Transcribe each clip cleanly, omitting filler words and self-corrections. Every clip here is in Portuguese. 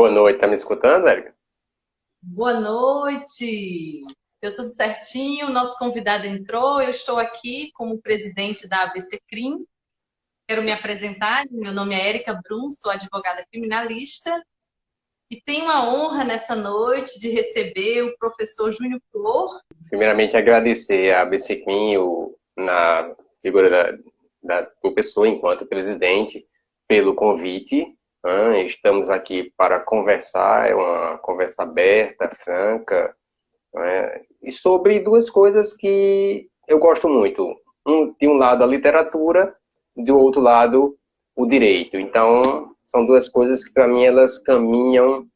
Boa noite, tá me escutando, Érica? Boa noite! Deu tudo certinho, nosso convidado entrou, eu estou aqui como presidente da ABC Crim. Quero me apresentar, meu nome é Érica Brum, sou advogada criminalista e tenho a honra nessa noite de receber o professor Júnior Flor. Primeiramente, agradecer a BCQuim, na figura do pessoa enquanto presidente, pelo convite. Estamos aqui para conversar, é uma conversa aberta, franca, e sobre duas coisas que eu gosto muito. De um lado, a literatura, do outro lado, o direito. Então, são duas coisas que, para mim, elas caminham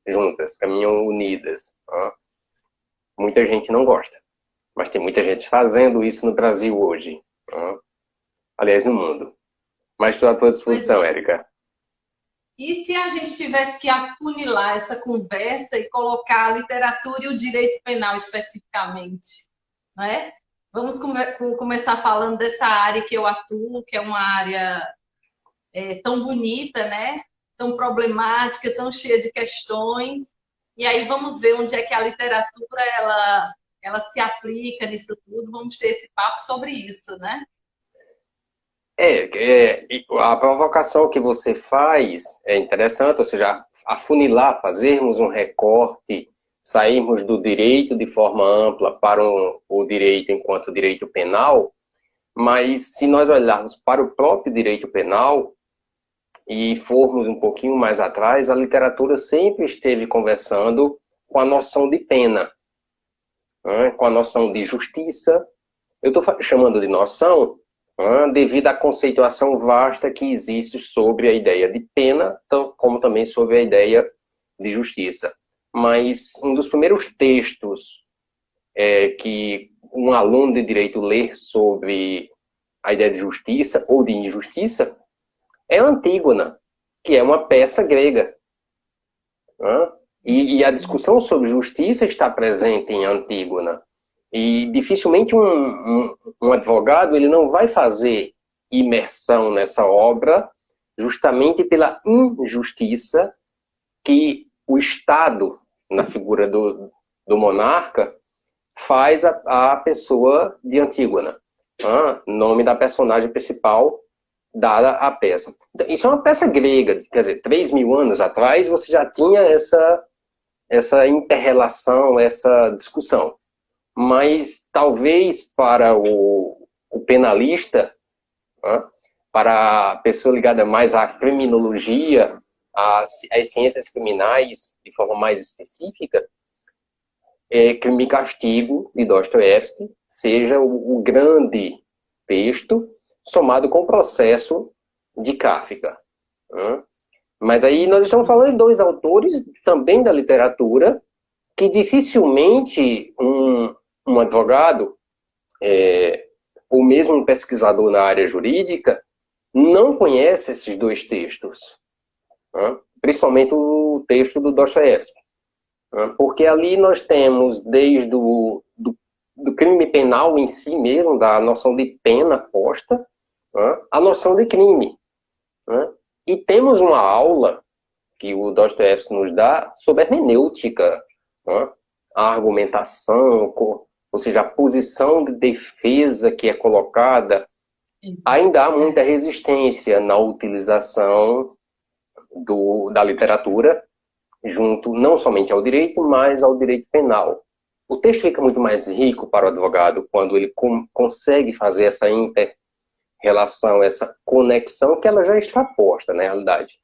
juntas, caminham unidas. Muita gente não gosta, mas tem muita gente fazendo isso no Brasil hoje. Aliás, no mundo. Mas estou à tua Pois disposição, Érica. e se a gente tivesse que afunilar essa conversa e colocar a literatura e o direito penal especificamente, não é? Vamos começar falando dessa área que eu atuo, que é uma área tão bonita, né? Tão problemática, tão cheia de questões. E aí vamos ver onde é que a literatura ela se aplica nisso tudo. Vamos ter esse papo sobre isso, né? A provocação que você faz é interessante, ou seja, afunilar, fazermos um recorte, sairmos do direito de forma ampla para o direito enquanto direito penal, mas se nós olharmos para o próprio direito penal e formos um pouquinho mais atrás, a literatura sempre esteve conversando com a noção de pena, com a noção de justiça. Eu estou chamando de noção devido à conceituação vasta que existe sobre a ideia de pena, como também sobre a ideia de justiça. Mas um dos primeiros textos que um aluno de direito lê sobre a ideia de justiça ou de injustiça é a Antígona, que é uma peça grega. E a discussão sobre justiça está presente em Antígona. E dificilmente um advogado ele não vai fazer imersão nessa obra justamente pela injustiça que o Estado, na figura do monarca, faz a pessoa de Antígona. Nome da personagem principal dada à peça. Então, isso é uma peça grega, quer dizer, 3.000 anos atrás você já tinha essa inter-relação, essa discussão. Mas talvez para o penalista, para a pessoa ligada mais à criminologia, às ciências criminais de forma mais específica, Crime e Castigo, de Dostoiévski, seja o grande texto somado com o Processo de Kafka. Mas aí nós estamos falando de dois autores também da literatura que dificilmente um advogado, ou mesmo um pesquisador na área jurídica, não conhece esses dois textos. Principalmente o texto do Dostoiévski. Porque ali nós temos desde do crime penal em si mesmo, da noção de pena posta, a noção de crime. E temos uma aula que o Dostoiévski nos dá sobre hermenêutica, a argumentação, ou seja, a posição de defesa que é colocada. Ainda há muita resistência na utilização da literatura junto não somente ao direito, mas ao direito penal. O texto fica muito mais rico para o advogado quando ele consegue fazer essa inter-relação, essa conexão que ela já está posta na realidade.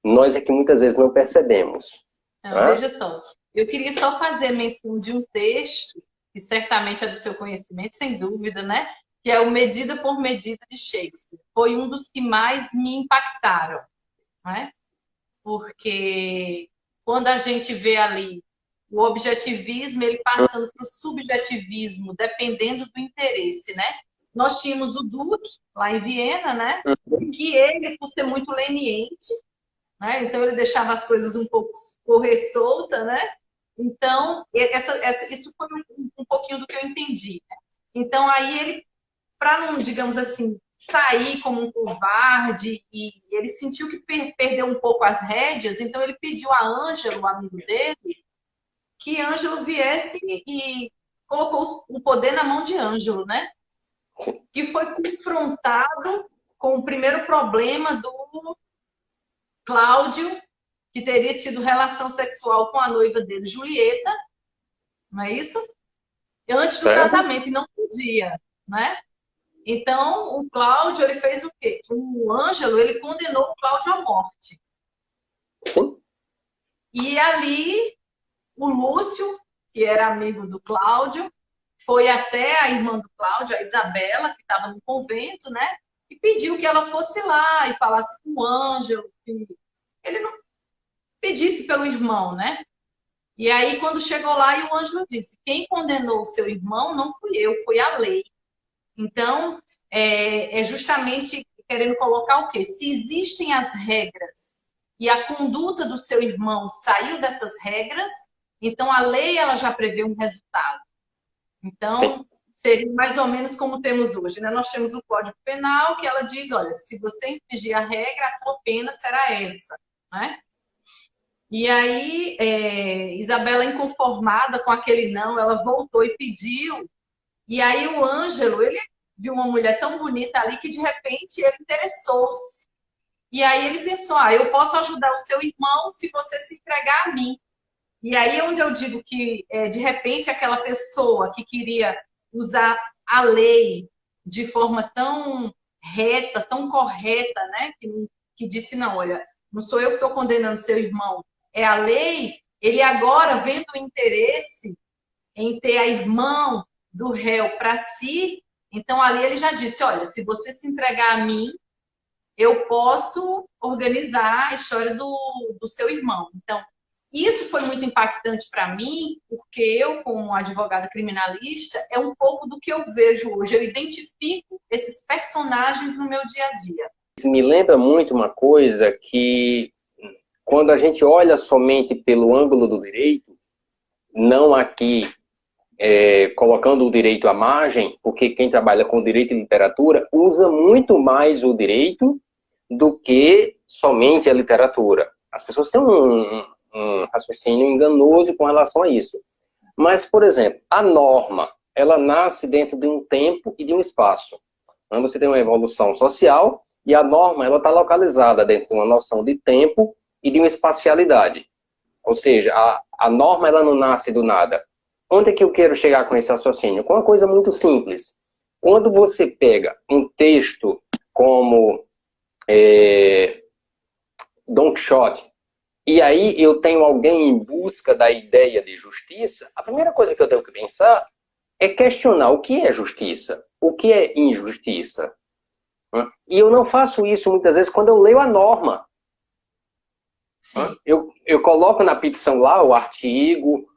Nós é que muitas vezes não percebemos. Não, veja só, eu queria só fazer menção de um texto, que certamente é do seu conhecimento, sem dúvida, né? Que é o Medida por Medida de Shakespeare. Foi um dos que mais me impactaram, né? Porque quando a gente vê ali o objetivismo, ele passando para o subjetivismo, dependendo do interesse, né? Nós tínhamos o Duque, lá em Viena, né? Que ele, por ser muito leniente, né? Então ele deixava as coisas um pouco correr solta, né? Então, isso foi um pouquinho do que eu entendi. Né? Então, aí ele, para não, digamos assim, sair como um covarde e ele sentiu que perdeu um pouco as rédeas, então ele pediu a Ângelo, o amigo dele, que Ângelo viesse e colocou o poder na mão de Ângelo, né? Que foi confrontado com o primeiro problema do Cláudio, que teria tido relação sexual com a noiva dele, Julieta, não é isso? Antes do casamento, e não podia, né? Então, o Cláudio, ele fez o quê? O Ângelo, ele condenou o Cláudio à morte. Sim. E ali, o Lúcio, que era amigo do Cláudio, foi até a irmã do Cláudio, a Isabela, que estava no convento, né? E pediu que ela fosse lá e falasse com o Ângelo, que ele não pedisse pelo irmão, né? E aí, quando chegou lá, e o Ângelo disse, quem condenou o seu irmão não fui eu, foi a lei. Então, é justamente querendo colocar o quê? Se existem as regras e a conduta do seu irmão saiu dessas regras, então a lei ela já prevê um resultado. Então, sim, seria mais ou menos como temos hoje, né? Nós temos o Código Penal que ela diz, olha, se você infringir a regra, a tua pena será essa, né? E aí, Isabela, inconformada com aquele não, ela voltou e pediu. E aí o Ângelo, ele viu uma mulher tão bonita ali que de repente ele interessou-se. E aí ele pensou, eu posso ajudar o seu irmão se você se entregar a mim. E aí é onde eu digo que, de repente, aquela pessoa que queria usar a lei de forma tão reta, tão correta, né? Que disse, não, olha, não sou eu que estou condenando seu irmão, é a lei. Ele agora, vendo o interesse em ter a irmã do réu para si, então ali ele já disse, olha, se você se entregar a mim, eu posso organizar a história do seu irmão. Então, isso foi muito impactante para mim, porque eu, como advogada criminalista, é um pouco do que eu vejo hoje. Eu identifico esses personagens no meu dia a dia. Isso me lembra muito uma coisa que, quando a gente olha somente pelo ângulo do direito, não aqui colocando o direito à margem, porque quem trabalha com direito e literatura usa muito mais o direito do que somente a literatura. As pessoas têm um raciocínio enganoso com relação a isso. Mas, por exemplo, a norma, ela nasce dentro de um tempo e de um espaço. Então, você tem uma evolução social e a norma ela está localizada dentro de uma noção de tempo e de uma espacialidade. Ou seja, a norma ela não nasce do nada. Onde é que eu quero chegar com esse raciocínio? Com uma coisa muito simples. Quando você pega um texto como Don Quixote, e aí eu tenho alguém em busca da ideia de justiça, a primeira coisa que eu tenho que pensar é questionar o que é justiça, o que é injustiça. E eu não faço isso muitas vezes quando eu leio a norma. Eu coloco na petição lá o artigo,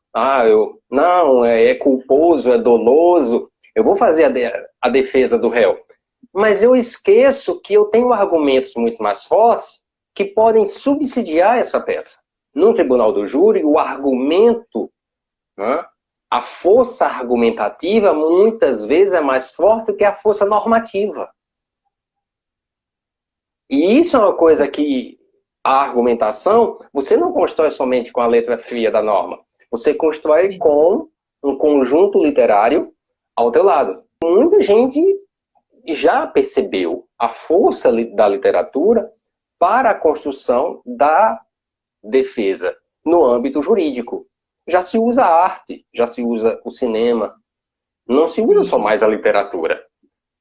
não, é culposo, é doloso, eu vou fazer a defesa do réu. Mas eu esqueço que eu tenho argumentos muito mais fortes que podem subsidiar essa peça. No tribunal do júri, o argumento, a força argumentativa, muitas vezes é mais forte que a força normativa. E isso é uma coisa que a argumentação, você não constrói somente com a letra fria da norma. Você constrói com um conjunto literário ao teu lado. Muita gente já percebeu a força da literatura para a construção da defesa no âmbito jurídico. Já se usa a arte, já se usa o cinema. Não se usa só mais a literatura.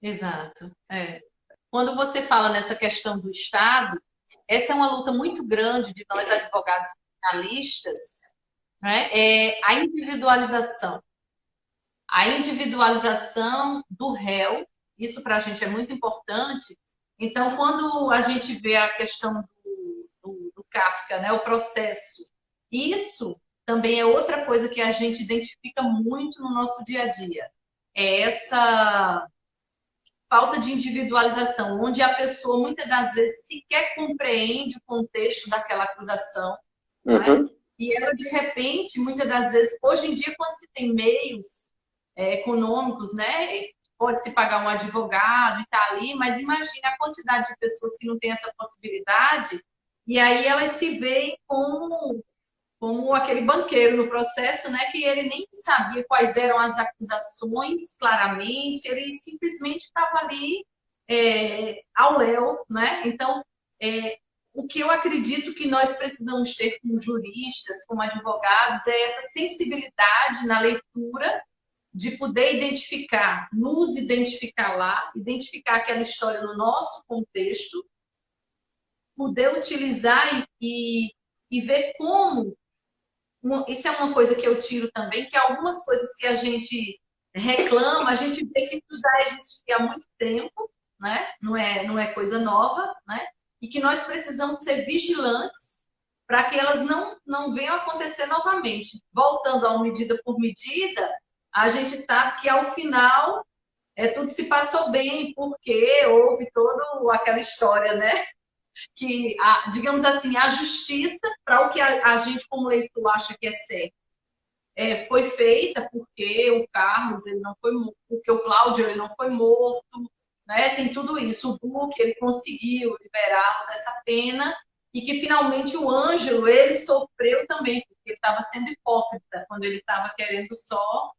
Exato. Quando você fala nessa questão do Estado, essa é uma luta muito grande de nós advogados criminalistas, né? É a individualização. A individualização do réu, isso para a gente é muito importante. Então, quando a gente vê a questão do Kafka, né, o processo, isso também é outra coisa que a gente identifica muito no nosso dia a dia. É essa falta de individualização, onde a pessoa muitas das vezes sequer compreende o contexto daquela acusação, né? E ela, de repente, muitas das vezes, hoje em dia, quando se tem meios econômicos, né, pode-se pagar um advogado e tá ali, mas imagine a quantidade de pessoas que não têm essa possibilidade, e aí elas se veem como aquele banqueiro no processo, né, que ele nem sabia quais eram as acusações claramente, ele simplesmente estava ali ao léu, né? Então, o que eu acredito que nós precisamos ter como juristas, como advogados, é essa sensibilidade na leitura de poder identificar, nos identificar lá, identificar aquela história no nosso contexto, poder utilizar e ver como. Isso é uma coisa que eu tiro também, que algumas coisas que a gente reclama, a gente vê que isso já existia há muito tempo, né? Não é coisa nova, né? E que nós precisamos ser vigilantes para que elas não venham a acontecer novamente. Voltando ao medida por medida, a gente sabe que ao final tudo se passou bem, porque houve toda aquela história, né? Que, digamos assim, a justiça, para o que a gente como leitor acha que é certo, foi feita porque o Carlos ele não foi morto, porque o Cláudio ele não foi morto, né? Tem tudo isso. O Duque ele conseguiu liberá-lo dessa pena e que finalmente o Ângelo ele sofreu também, porque ele estava sendo hipócrita quando ele estava querendo só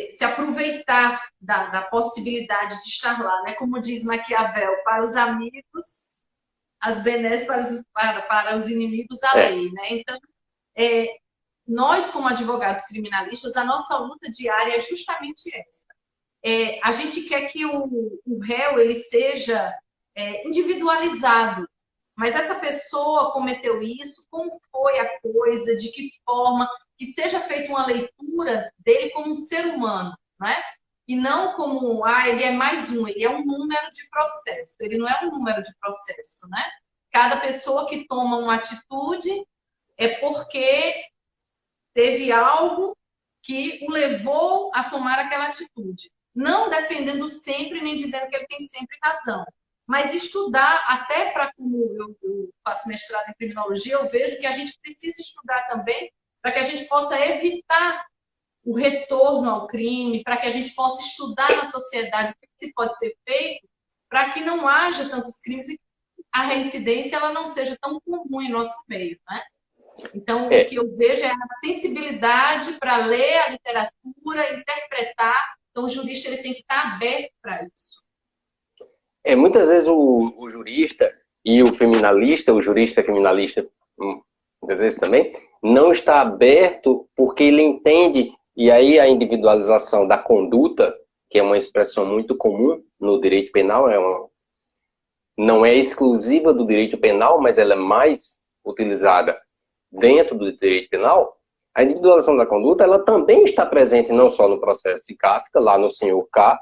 se aproveitar da possibilidade de estar lá, né? Como diz Maquiavel, para os amigos, as benesses, para os inimigos, a lei, né? Então, nós, como advogados criminalistas, a nossa luta diária é justamente essa. A gente quer que o réu ele seja individualizado, mas essa pessoa cometeu isso, como foi a coisa, de que forma, que seja feita uma leitura dele como um ser humano, né? E não como, ele é mais um, ele é um número de processo, ele não é um número de processo, né? Cada pessoa que toma uma atitude é porque teve algo que o levou a tomar aquela atitude. Não defendendo sempre, nem dizendo que ele tem sempre razão. Mas estudar, até para como eu faço mestrado em criminologia, eu vejo que a gente precisa estudar também para que a gente possa evitar o retorno ao crime, para que a gente possa estudar na sociedade o que se pode ser feito para que não haja tantos crimes e a reincidência ela não seja tão comum em nosso meio, né? Então, o que eu vejo é a sensibilidade para ler a literatura, interpretar. Então, o jurista ele tem que estar aberto para isso. Muitas vezes o jurista e o criminalista, o jurista criminalista, muitas vezes também, não está aberto porque ele entende, e aí a individualização da conduta, que é uma expressão muito comum no direito penal, não é exclusiva do direito penal, mas ela é mais utilizada dentro do direito penal. A individualização da conduta, ela também está presente não só no processo de Kafka, lá no senhor K,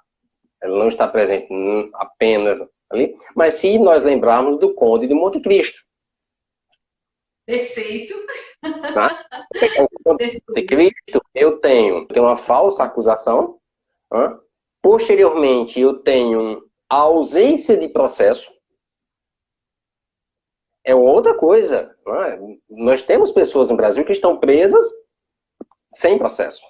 ela não está presente apenas ali, mas se nós lembrarmos do Conde de Monte Cristo. Perfeito. Tá? O Conde de Monte Cristo, eu tenho uma falsa acusação, posteriormente eu tenho a ausência de processo. É outra coisa. Nós temos pessoas no Brasil que estão presas sem processo.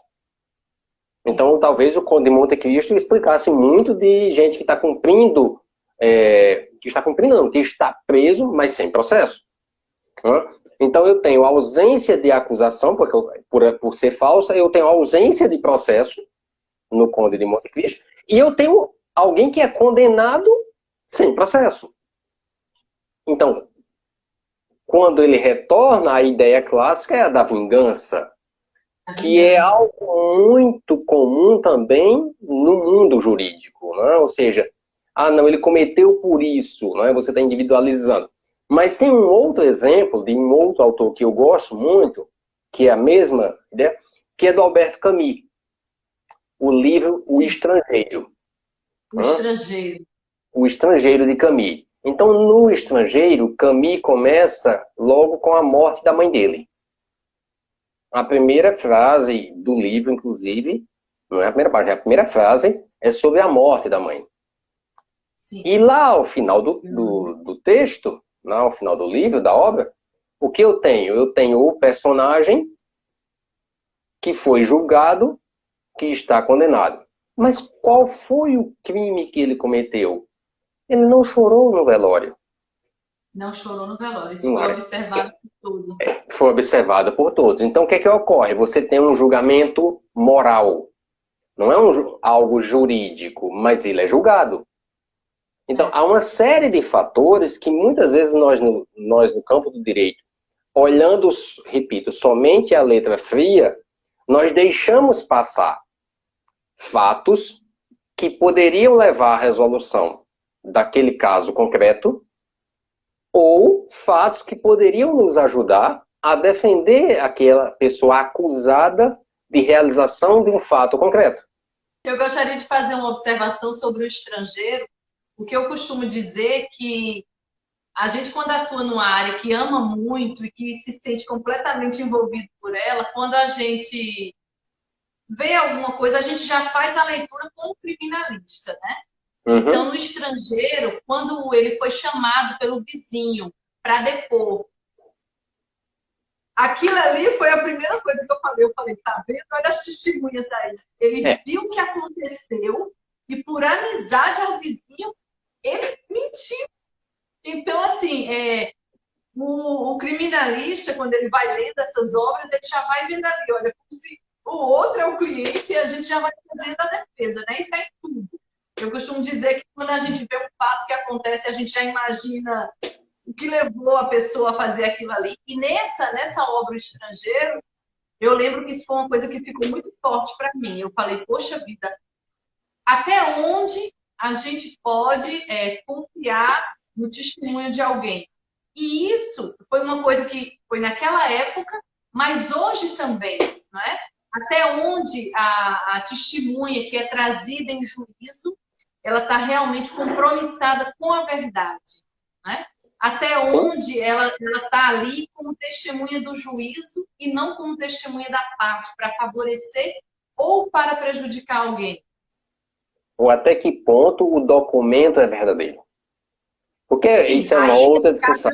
Então, talvez o Conde de Monte Cristo explicasse muito de gente que está cumprindo, que está preso, mas sem processo. Então, eu tenho ausência de acusação, porque por ser falsa, eu tenho ausência de processo no Conde de Monte Cristo, e eu tenho alguém que é condenado sem processo. Então, quando ele retorna, a ideia clássica é a da vingança, que é algo muito comum também no mundo jurídico, né? Ou seja, não, ele cometeu por isso, né? Você está individualizando. Mas tem um outro exemplo de um outro autor que eu gosto muito, que é a mesma ideia, que é do Albert Camus, o livro O Estrangeiro. O Estrangeiro. O Estrangeiro de Camus. Então, no Estrangeiro, Camus começa logo com a morte da mãe dele. A primeira frase do livro, inclusive, não é a primeira página, a primeira frase é sobre a morte da mãe. Sim. E lá ao final do texto, lá ao final do livro, da obra, o que eu tenho? Eu tenho o personagem que foi julgado que está condenado. Mas qual foi o crime que ele cometeu? Ele não chorou no velório. Não chorou no velório. Isso foi observado por todos. Foi observado por todos. Então, o que é que ocorre? Você tem um julgamento moral. Não é algo jurídico, mas ele é julgado. Então, há uma série de fatores que muitas vezes nós no campo do direito, olhando, repito, somente a letra fria, nós deixamos passar fatos que poderiam levar à resolução daquele caso concreto ou fatos que poderiam nos ajudar a defender aquela pessoa acusada de realização de um fato concreto. Eu gostaria de fazer uma observação sobre o estrangeiro. O que eu costumo dizer é que a gente, quando atua numa área que ama muito e que se sente completamente envolvido por ela, quando a gente vê alguma coisa, a gente já faz a leitura como criminalista, né? Uhum. Então, no estrangeiro, quando ele foi chamado pelo vizinho para depor, aquilo ali foi a primeira coisa que eu falei. Eu falei, tá vendo? Olha as testemunhas aí. Ele viu o que aconteceu e, por amizade ao vizinho, ele mentiu. Então, assim, o criminalista, quando ele vai lendo essas obras, ele já vai vendo ali, olha, como se o outro é o cliente e a gente já vai fazendo a defesa, né? Isso é em tudo. Eu costumo dizer que quando a gente vê um fato que acontece, a gente já imagina o que levou a pessoa a fazer aquilo ali. E nessa obra Estrangeiro, eu lembro que isso foi uma coisa que ficou muito forte para mim. Eu falei, poxa vida, até onde a gente pode confiar no testemunho de alguém? E isso foi uma coisa que foi naquela época, mas hoje também, não é? Até onde a testemunha que é trazida em juízo, ela está realmente compromissada com a verdade, né? Até onde ela está ali como testemunha do juízo e não como testemunha da parte, para favorecer ou para prejudicar alguém. Ou até que ponto o documento é verdadeiro. Porque sim, isso é uma outra discussão.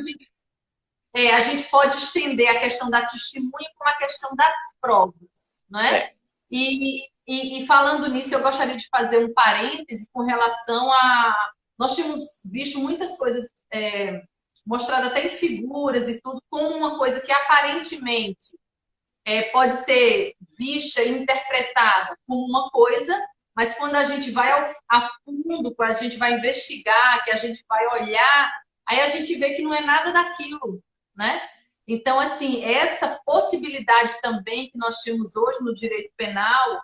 A gente pode estender a questão da testemunha como a questão das provas, não é? E falando nisso, eu gostaria de fazer um parêntese com relação a... Nós temos visto muitas coisas mostradas até em figuras e tudo, como uma coisa que aparentemente pode ser vista e interpretada como uma coisa, mas quando a gente vai a fundo, quando a gente vai investigar, que a gente vai olhar, aí a gente vê que não é nada daquilo, né? Então, assim, essa possibilidade também que nós temos hoje no direito penal,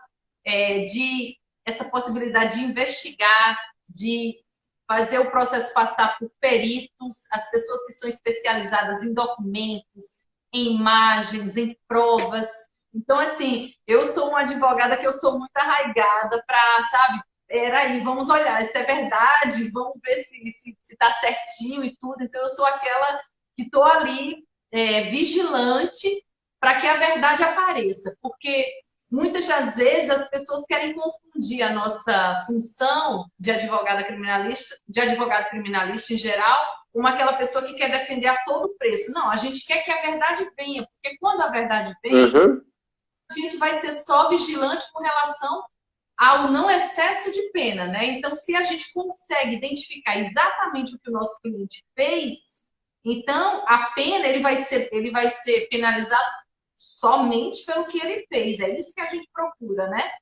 essa possibilidade de investigar, de fazer o processo passar por peritos, as pessoas que são especializadas em documentos, em imagens, em provas. Então, assim, eu sou uma advogada que eu sou muito arraigada para, sabe, peraí, vamos olhar, isso é verdade, vamos ver se tá certinho e tudo. Então, eu sou aquela que estou ali vigilante para que a verdade apareça, porque muitas das vezes as pessoas querem confundir a nossa função de advogado criminalista em geral, com aquela pessoa que quer defender a todo preço. Não, a gente quer que a verdade venha, porque quando a verdade vem, a gente vai ser só vigilante com relação ao não excesso de pena, né? Então, se a gente consegue identificar exatamente o que o nosso cliente fez, então a pena ele vai ser penalizado somente pelo que ele fez. É isso que a gente procura, né?